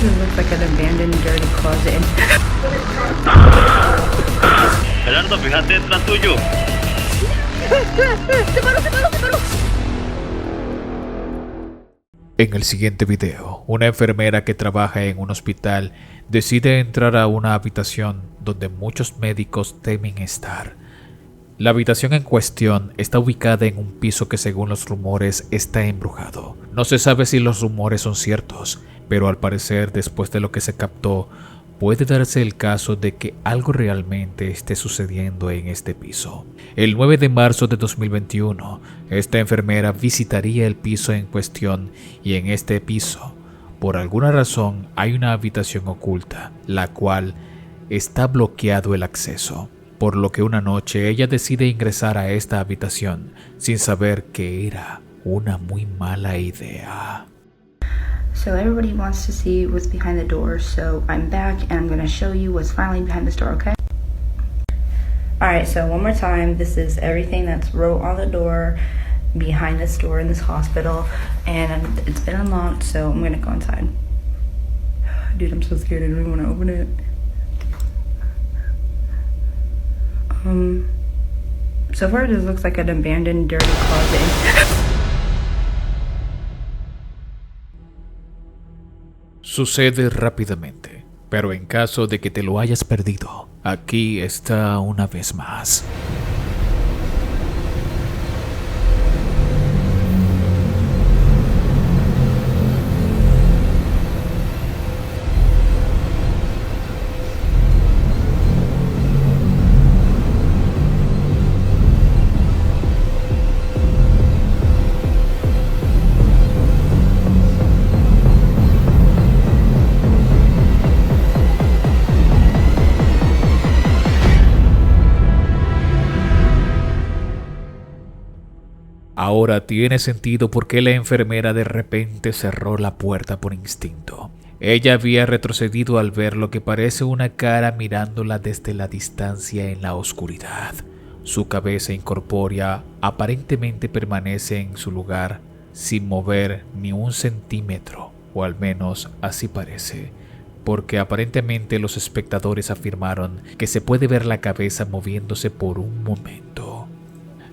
this looks like an abandoned dirty closet. Gerardo, fíjate detrás tuyo. ¡Se paró! En el siguiente video, una enfermera que trabaja en un hospital decide entrar a una habitación donde muchos médicos temen estar. La habitación en cuestión está ubicada en un piso que según los rumores está embrujado. No se sabe si los rumores son ciertos, pero al parecer después de lo que se captó, puede darse el caso de que algo realmente esté sucediendo en este piso. El 9 de marzo de 2021, esta enfermera visitaría el piso en cuestión y en este piso, por alguna razón, hay una habitación oculta, la cual está bloqueado el acceso, por lo que una noche ella decide ingresar a esta habitación sin saber que era una muy mala idea. So everybody wants to see what's behind the door, so I'm back and I'm going to show you what's finally behind this door, okay? Alright, so one more time, this is everything that's wrote on the door behind this door in this hospital, and it's been unlocked, so I'm going to go inside. Dude, I'm so scared, I don't even want to open it. So far this looks like an abandoned dirty closet. Sucede rápidamente, pero en caso de que te lo hayas perdido, aquí está una vez más. Ahora tiene sentido por qué la enfermera de repente cerró la puerta por instinto. Ella había retrocedido al ver lo que parece una cara mirándola desde la distancia en la oscuridad. Su cabeza incorpórea aparentemente permanece en su lugar sin mover ni un centímetro, o al menos así parece, porque aparentemente los espectadores afirmaron que se puede ver la cabeza moviéndose por un momento.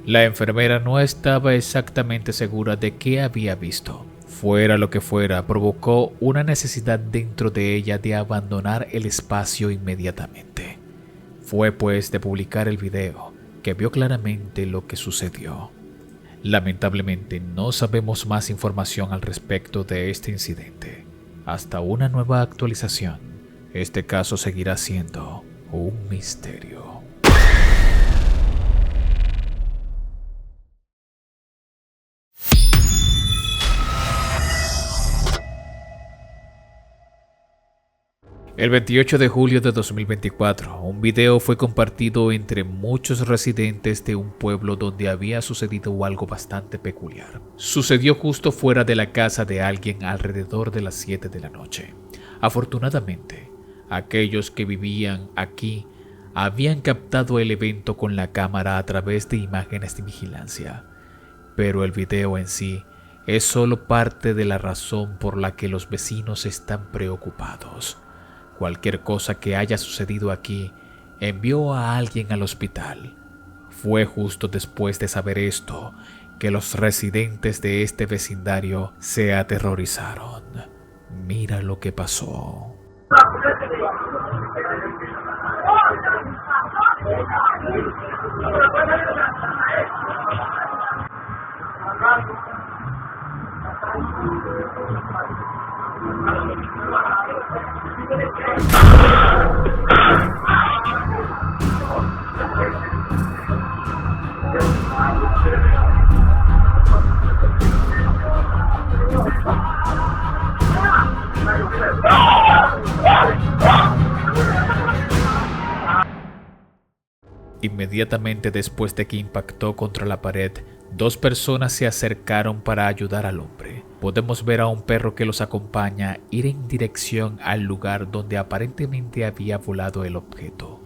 La enfermera no estaba exactamente segura de qué había visto. Fuera lo que fuera, provocó una necesidad dentro de ella de abandonar el espacio inmediatamente. Fue pues de publicar el video, que vio claramente lo que sucedió. Lamentablemente no sabemos más información al respecto de este incidente. Hasta una nueva actualización, este caso seguirá siendo un misterio. El 28 de julio de 2024, un video fue compartido entre muchos residentes de un pueblo donde había sucedido algo bastante peculiar. Sucedió justo fuera de la casa de alguien alrededor de las 7 de la noche. Afortunadamente, aquellos que vivían aquí habían captado el evento con la cámara a través de imágenes de vigilancia, pero el video en sí es solo parte de la razón por la que los vecinos están preocupados. Cualquier cosa que haya sucedido aquí envió a alguien al hospital. Fue justo después de saber esto que los residentes de este vecindario se aterrorizaron. Mira lo que pasó. Inmediatamente después de que impactó contra la pared, dos personas se acercaron para ayudar al hombre. Podemos ver a un perro que los acompaña ir en dirección al lugar donde aparentemente había volado el objeto.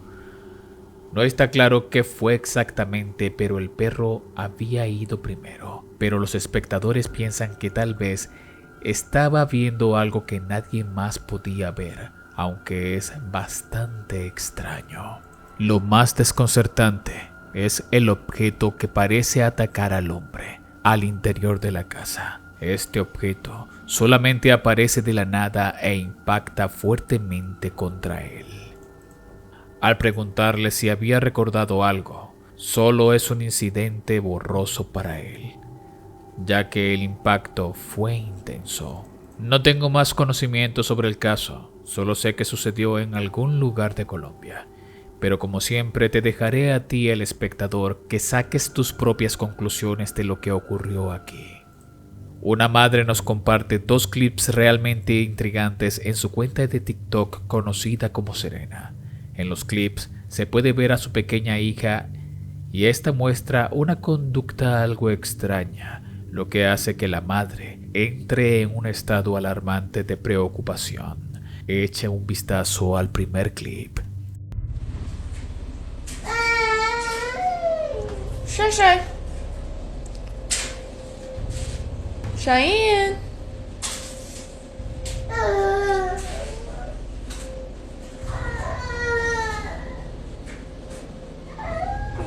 No está claro qué fue exactamente, pero el perro había ido primero. Pero los espectadores piensan que tal vez estaba viendo algo que nadie más podía ver, aunque es bastante extraño. Lo más desconcertante es el objeto que parece atacar al hombre al interior de la casa. Este objeto solamente aparece de la nada e impacta fuertemente contra él. Al preguntarle si había recordado algo, solo es un incidente borroso para él, ya que el impacto fue intenso. No tengo más conocimiento sobre el caso, solo sé que sucedió en algún lugar de Colombia. Pero como siempre te dejaré a ti, el espectador, que saques tus propias conclusiones de lo que ocurrió aquí. Una madre nos comparte 2 clips realmente intrigantes en su cuenta de TikTok conocida como Serena. En los clips se puede ver a su pequeña hija y esta muestra una conducta algo extraña, lo que hace que la madre entre en un estado alarmante de preocupación. Echa un vistazo al primer clip. Shay. Cheyenne.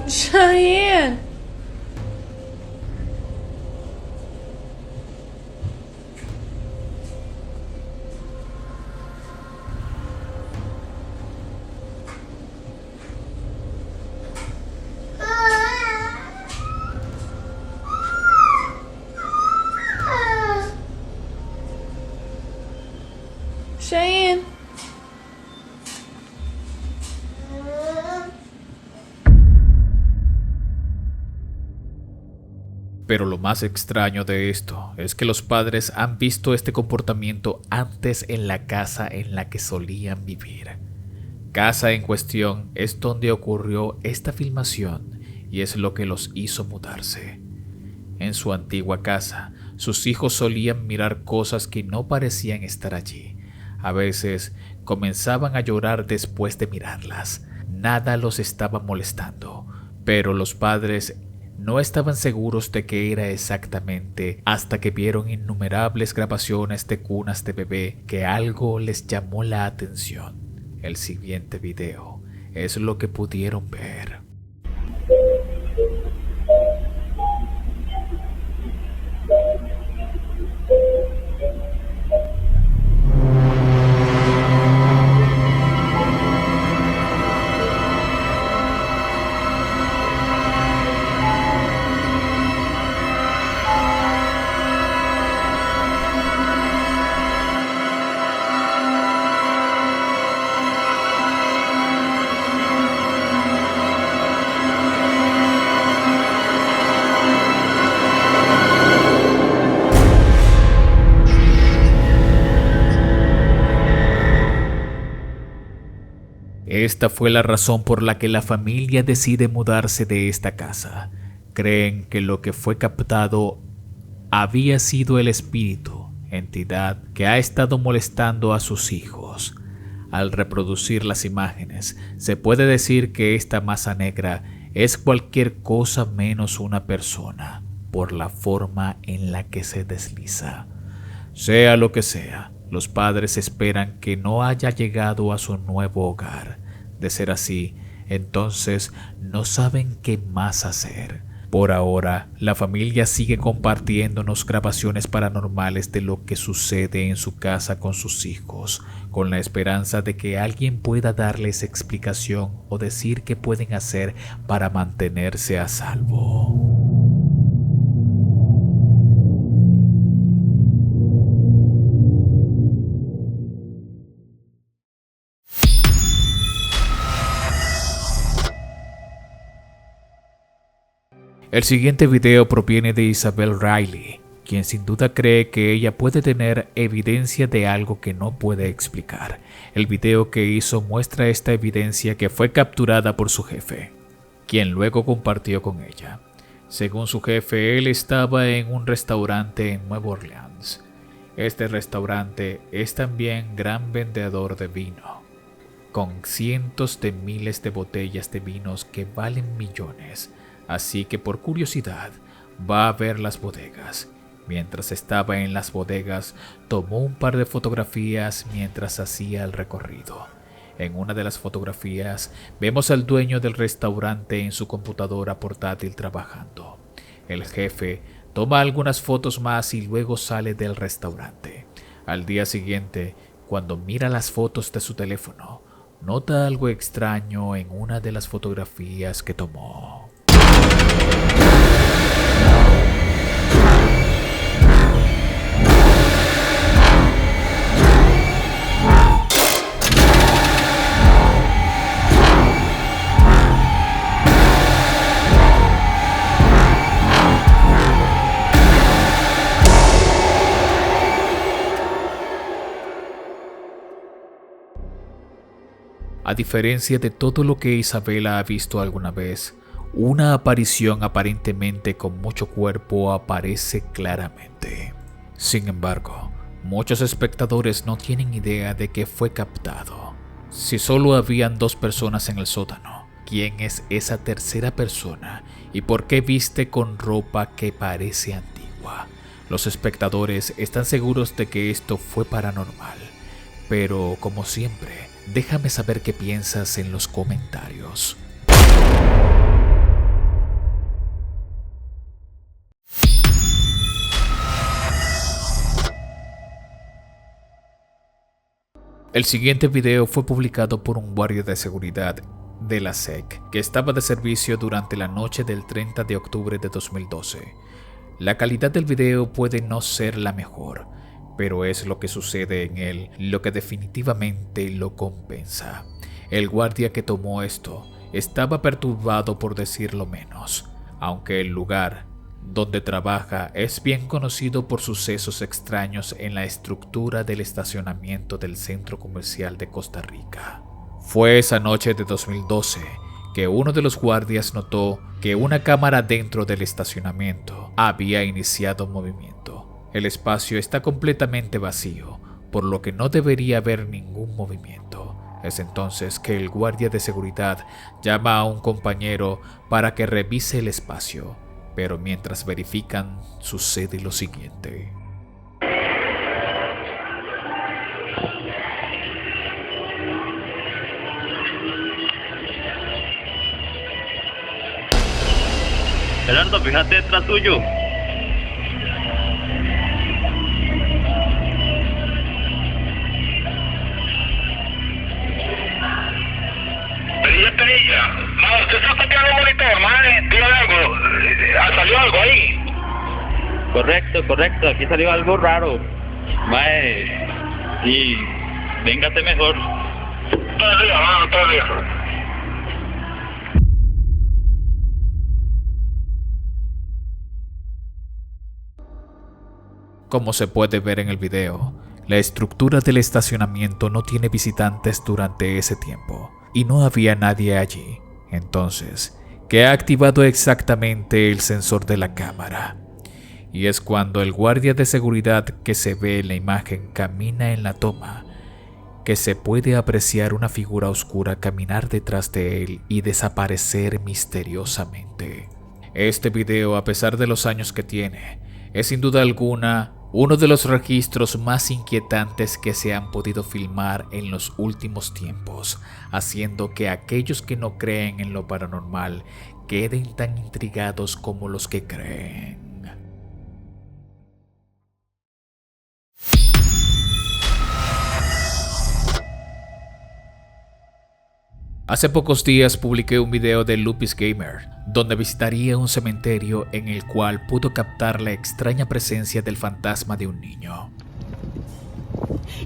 Cheyenne. Cheyenne. Pero lo más extraño de esto es que los padres han visto este comportamiento antes en la casa en la que solían vivir. Casa en cuestión es donde ocurrió esta filmación y es lo que los hizo mudarse. En su antigua casa, sus hijos solían mirar cosas que no parecían estar allí. A veces comenzaban a llorar después de mirarlas. Nada los estaba molestando, pero los padres no estaban seguros de qué era exactamente hasta que vieron innumerables grabaciones de cunas de bebé que algo les llamó la atención. El siguiente video es lo que pudieron ver. Esta fue la razón por la que la familia decide mudarse de esta casa. Creen que lo que fue captado había sido el espíritu, entidad que ha estado molestando a sus hijos. Al reproducir las imágenes, se puede decir que esta masa negra es cualquier cosa menos una persona, por la forma en la que se desliza. Sea lo que sea, los padres esperan que no haya llegado a su nuevo hogar. De ser así, entonces no saben qué más hacer. Por ahora, la familia sigue compartiéndonos grabaciones paranormales de lo que sucede en su casa con sus hijos, con la esperanza de que alguien pueda darles explicación o decir qué pueden hacer para mantenerse a salvo. El siguiente video proviene de Isabel Riley, quien sin duda cree que ella puede tener evidencia de algo que no puede explicar. El video que hizo muestra esta evidencia que fue capturada por su jefe, quien luego compartió con ella. Según su jefe, él estaba en un restaurante en Nueva Orleans. Este restaurante es también gran vendedor de vino, con cientos de miles de botellas de vinos que valen millones. Así que por curiosidad va a ver las bodegas Mientras estaba en las bodegas, tomó un par de fotografías mientras hacía el recorrido. En una de las fotografías vemos al dueño del restaurante en su computadora portátil trabajando. El jefe toma algunas fotos más y luego sale del restaurante. Al día siguiente, cuando mira las fotos de su teléfono, nota algo extraño en una de las fotografías que tomó. A diferencia de todo lo que Isabela ha visto alguna vez, una aparición aparentemente con mucho cuerpo aparece claramente. Sin embargo, muchos espectadores no tienen idea de que fue captado. Si solo habían 2 personas en el sótano, ¿quién es esa tercera persona y por qué viste con ropa que parece antigua? Los espectadores están seguros de que esto fue paranormal, pero como siempre, déjame saber qué piensas en los comentarios. El siguiente video fue publicado por un guardia de seguridad de la SEC que estaba de servicio durante la noche del 30 de octubre de 2012. La calidad del video puede no ser la mejor, pero es lo que sucede en él lo que definitivamente lo compensa. El guardia que tomó esto estaba perturbado, por decirlo menos, aunque el lugar donde trabaja es bien conocido por sucesos extraños en la estructura del estacionamiento del centro comercial de Costa Rica. Fue esa noche de 2012 que uno de los guardias notó que una cámara dentro del estacionamiento había iniciado movimiento. El espacio está completamente vacío, por lo que no debería haber ningún movimiento. Es entonces que el guardia de seguridad llama a un compañero para que revise el espacio, pero mientras verifican sucede lo siguiente. Gerardo, fíjate detrás tuyo. Perilla, ma, usted está copiando el monitor, ma, diga algo, salió algo ahí. Correcto, aquí salió algo raro. Mae, y véngase mejor. Todo el día. Como se puede ver en el video, la estructura del estacionamiento no tiene visitantes durante ese tiempo y no había nadie allí. Entonces, ¿qué ha activado exactamente el sensor de la cámara? Y es cuando el guardia de seguridad que se ve en la imagen camina en la toma, que se puede apreciar una figura oscura caminar detrás de él y desaparecer misteriosamente. Este video, a pesar de los años que tiene, es sin duda alguna uno de los registros más inquietantes que se han podido filmar en los últimos tiempos, haciendo que aquellos que no creen en lo paranormal queden tan intrigados como los que creen. Hace pocos días publiqué un video de Lupis Gamer, donde visitaría un cementerio en el cual pudo captar la extraña presencia del fantasma de un niño.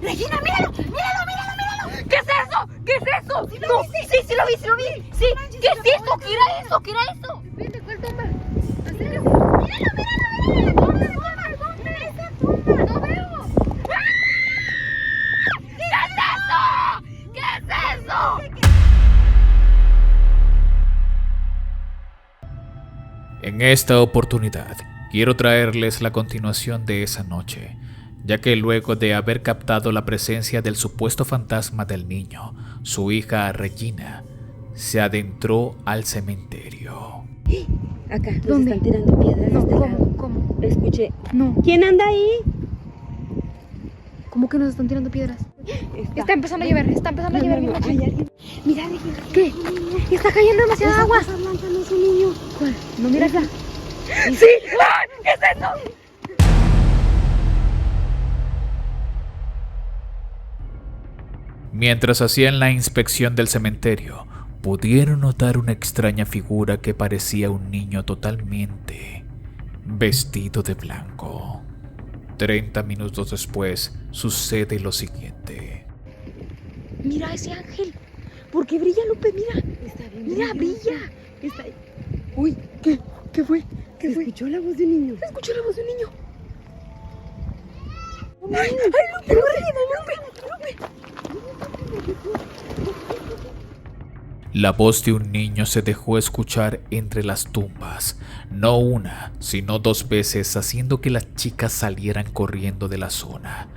¡Regina, míralo! ¿Qué es eso? ¿Qué es eso? ¿Sí lo viste? Sí lo vi. Sí. ¿Qué es eso? ¿Qué era eso? Vete, ¿cuál toma? Acércate. Míralo, la toma. Mira esa toma. No veo. ¿Qué es eso? En esta oportunidad, quiero traerles la continuación de esa noche, ya que luego de haber captado la presencia del supuesto fantasma del niño, su hija Regina se adentró al cementerio. Acá, nos ¿Dónde? están tirando piedras No, de este lado. ¿cómo? Escuché. No. ¿Quién anda ahí? ¿Cómo que nos están tirando piedras? Está empezando a llover, está empezando a llover bien machín. Hay alguien. Mira, ¿Qué? Está cayendo demasiada agua. Esa blanca no es un niño. ¿Cuál? No, mira acá. ¡Sí! ¡Ah! ¿Qué es eso? Mientras hacían la inspección del cementerio, pudieron notar una extraña figura que parecía un niño totalmente vestido de blanco. 30 minutos después, sucede lo siguiente. Mira ese ángel. ¿Por qué brilla, Lupe? Mira. Está bien. Mira, brilla. Está ahí. Uy, ¿qué fue? ¿Qué fue? Escuchó la voz de un niño. Escuché la voz de un niño. ¡Ay, Lupe, Lupe! La voz de un niño se dejó escuchar entre las tumbas, no una, sino 2 veces, haciendo que las chicas salieran corriendo de la zona.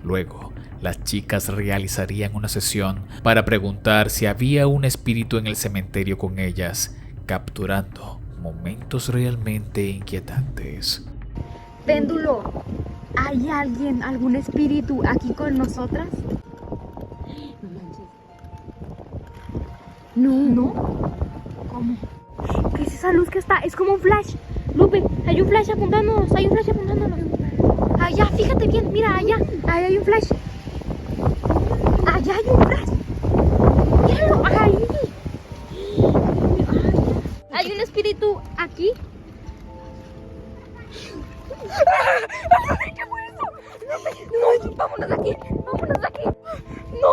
Luego, las chicas realizarían una sesión para preguntar si había un espíritu en el cementerio con ellas, capturando momentos realmente inquietantes. Péndulo, ¿hay alguien, algún espíritu aquí con nosotras? No. ¿Cómo? ¿Qué es esa luz que está? Es como un flash. Lupe, hay un flash apuntándonos, Allá, fíjate bien, mira, allá hay un flash. Allá hay un flash. Míralo, ahí. ¿Hay un espíritu aquí? ¿Qué fue eso? No, vámonos de aquí. No,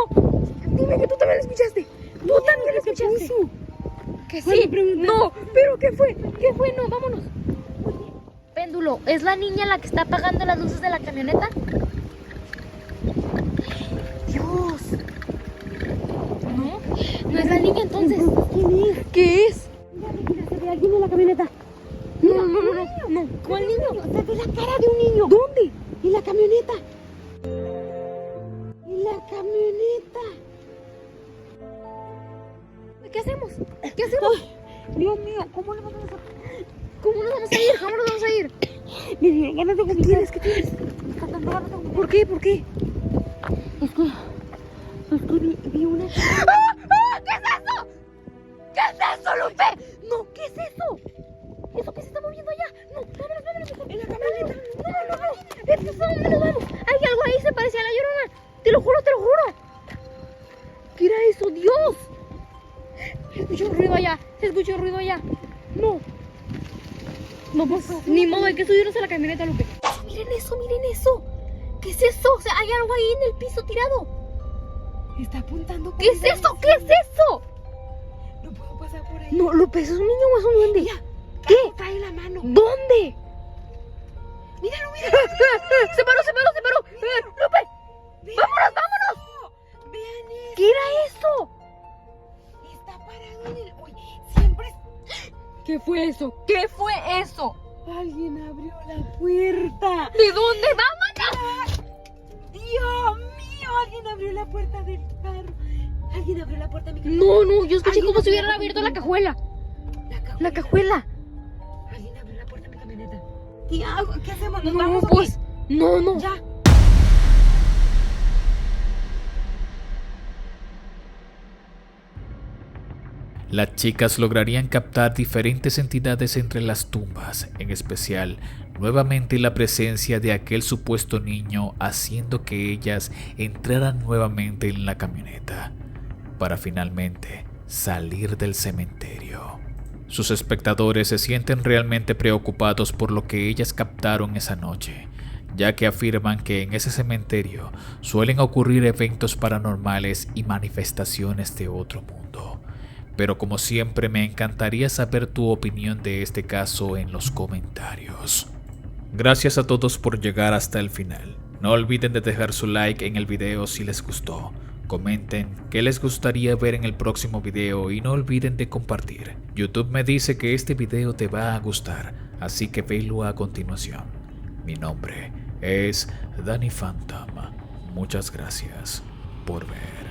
dime que tú también lo escuchaste. Tú también lo escuchaste. Que sí, no, pero ¿qué fue? No, vámonos. Péndulo, ¿es la niña la que está apagando las luces de la camioneta? Dios. No es la niña entonces. ¿Quién es? ¿Qué es? Mira, se ve alguien en la camioneta. No. ¿Cuál niño? Se ve la cara de un niño. ¿Dónde? En la camioneta. En la camioneta. ¿Qué hacemos? Ay, Dios mío, ¿cómo le vamos a hacer? ¿Cómo nos vamos a ir? ¿Cómo nos vamos a ir? Me dieron ganas de vomitar. ¿Qué tienes? ¿Por qué? Es que vi una... ¿Qué es eso? ¿Qué es eso, Lupe? No, ¿qué es eso? ¿Eso que se está moviendo allá? No, vámonos. En la camioneta. No. ¿Es dónde nos vamos? Hay algo ahí, se parece a la Llorona. Te lo juro. ¿Qué era eso? ¡Dios! Se escuchó un ruido allá. No, pues, ni modo, hay que subirnos a la camioneta, Lupe. Miren eso. ¿Qué es eso? O sea, hay algo ahí en el piso tirado. Está apuntando. ¿Qué es eso? No puedo pasar por ahí. No, Lupe, ¿eso es un niño o es un duende? Mira, ¿qué? trae la mano. ¿Dónde? Míralo. Se paró. Lupe, vámonos. Vean eso. ¿Qué era eso? Está parado en el... Uy, siempre... ¿Qué fue eso? Alguien abrió la puerta. ¿De dónde? ¡Vámonos! Dios mío, alguien abrió la puerta del carro. Alguien abrió la puerta de mi carro. No, yo escuché como si hubieran abierto la cajuela. La cajuela. Alguien abrió la puerta de mi camioneta. ¿Qué hago? ¿Qué hacemos? ¿Nos No, vamos o pues, qué? no. Ya. Las chicas lograrían captar diferentes entidades entre las tumbas, en especial, nuevamente la presencia de aquel supuesto niño, haciendo que ellas entraran nuevamente en la camioneta, para finalmente salir del cementerio. Sus espectadores se sienten realmente preocupados por lo que ellas captaron esa noche, ya que afirman que en ese cementerio suelen ocurrir eventos paranormales y manifestaciones de otro mundo. Pero como siempre, me encantaría saber tu opinión de este caso en los comentarios. Gracias a todos por llegar hasta el final. No olviden de dejar su like en el video si les gustó. Comenten qué les gustaría ver en el próximo video y no olviden de compartir. YouTube me dice que este video te va a gustar, así que velo a continuación. Mi nombre es DORMIR. Muchas gracias por ver.